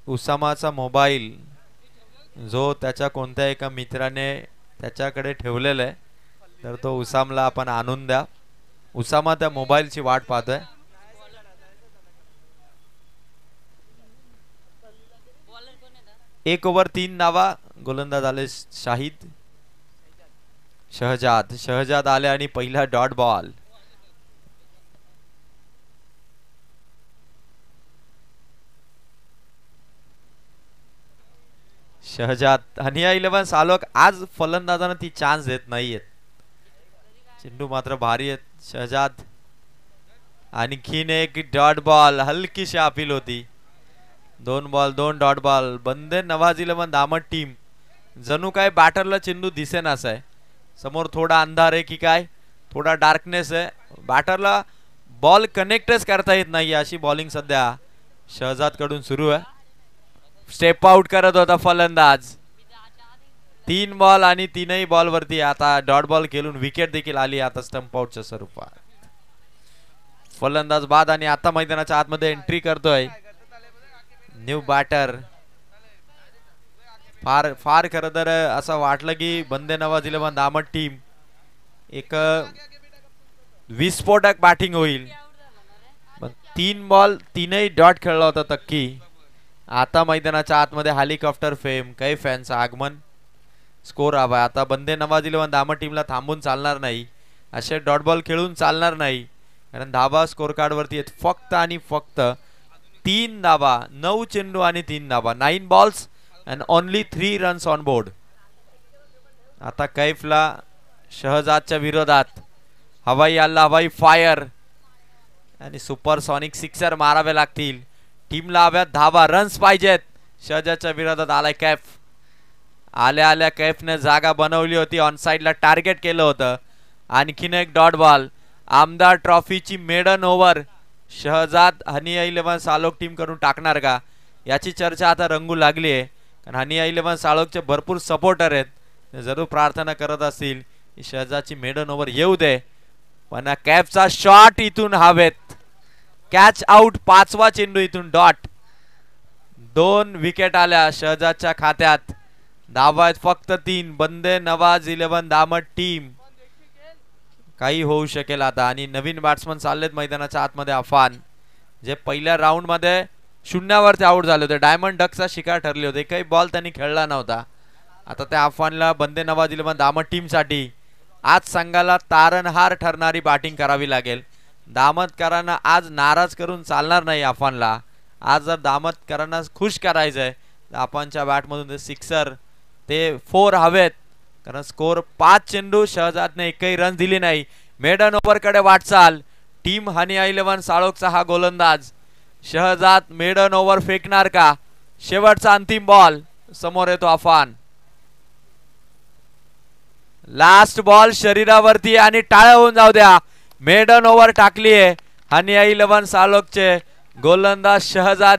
उसामाचा mobile जो त्याच्या कोणत्या एका मित्राने त्याच्याकडे ठेवलेला आहे, तर तो उसामला आपण आणून द्या. उसामा त्या मोबाईलची वाट पाहतोय. एक ओव्हर 3 धावा. गोलंदाज आले शाहिद. शहजाद आले आणि पहिला डॉट बॉल. शहजाद हनिया 11 सालोक आज फलंदाजांना ती चान्स देत नाहीयेत. चेंडू मात्र भारी आहेत. शहजाद आणखीन एक डॉट बॉल. हलकीशी अपील होती. 2 बॉल 2 डॉट बॉल. बंदे नवाज 11 दामट टीम जणू काय बॅटरला चेंडू दिसेनास आहे. समोर थोडा अंधार आहे की काय, थोडा डार्कनेस आहे. बॅटरला बॉल कनेक्टच करता येत नाही अशी बॉलिंग सध्या शहजाद कडून सुरू आहे. स्टेप आउट करत होता फलंदाज. 3 बॉल आणि 3ही बॉल वरती आता डॉट बॉल खेळून विकेट देखील आली आता स्टंप आउटच्या स्वरूपात. फलंदाज बाद आणि आता मैदानाच्या आतमध्ये एंट्री करतोय न्यू बॅटर. फार खरं तर असं वाटलं की बंदे नवाज 11 दामट टीम एक विस्फोटक बॅटिंग होईल. 3 बॉल 3ही डॉट खेळला होता तक्की. आता मैदानाच्या आतमध्ये हेलिकॉप्टर फेम काही फॅनचं आगमन. स्कोर हवा. आता बंदे नवाज 11 दामट टीमला थांबून चालणार नाही. असे डॉट बॉल खेळून चालणार नाही, कारण धाबा स्कोर कार्ड वरती आहेत फक्त आणि फक्त 3 धाबा. 9 चेंडू आणि 3 धाबा. 9 balls and only 3 runs on board. आता कैफला शहजादच्या विरोधात हवाई हल्ला, हवाई फायर आणि सुपरसॉनिक सिक्सर मारावे लागतील. टीमला हव्यात धाबा, रन्स पाहिजेत. शहजादच्या विरोधात आलाय कैफ. आल्या कैफने जागा बनवली होती. ऑन साइडला टार्गेट केलं होतं. आणखीन एक डॉट बॉल. आमदार ट्रॉफीची मेडन ओव्हर शहजाद हनिया 11 सालोक टीम करून टाकणार का, याची चर्चा आता रंगू लागली आहे. कारण हनिया 11 सालोकचे भरपूर सपोर्टर आहेत. ते जरूर प्रार्थना करत असतील की शहजादची मेडन ओव्हर येऊ दे. पण कैफचा शॉट इथून हवेत. Catch out. 5वा चेंडू इथून डॉट. 2 विकेट आल्या शहजादच्या खात्यात. धावा आहेत फक्त 3. बंदे नवाज 11 दामट टीम. काही होऊ शकेल आता. आणि नवीन बॅट्समन चाललेत मैदानाच्या आतमध्ये. अफान जे पहिल्या राऊंड मध्ये 0वरती आउट झाले होते. डायमंड डकचा शिकार ठरले होते. काही बॉल त्यांनी खेळला नव्हता. आता त्या अफानला बंदे नवाज 11 दामट टीम साठी आज संघाला तारणहार ठरणारी बॅटिंग करावी लागेल. दामतकरांना आज नाराज करून चालणार नाही. अफानला आज जर दामतकरांना खुश करायचंय तर अफानच्या बॅटमधून ते सिक्सर ते 4 हवेत. कारण स्कोर 5 चेंडू. शहजादने एकही रन दिली नाही. मेडन ओव्हर कडे वाटचाल. टीम हनिया 11 साळोखचा हा गोलंदाज. शहजाद मेडन ओव्हर फेकणार का. शेवटचा अंतिम बॉल. समोर येतो अफान. लास्ट बॉल शरीरावरती आणि टाळ्या होऊन जाऊ द्या. मेडन ओव्हर टाकलीये हनिया 11 सालोकचे गोलंदाज शहजाद.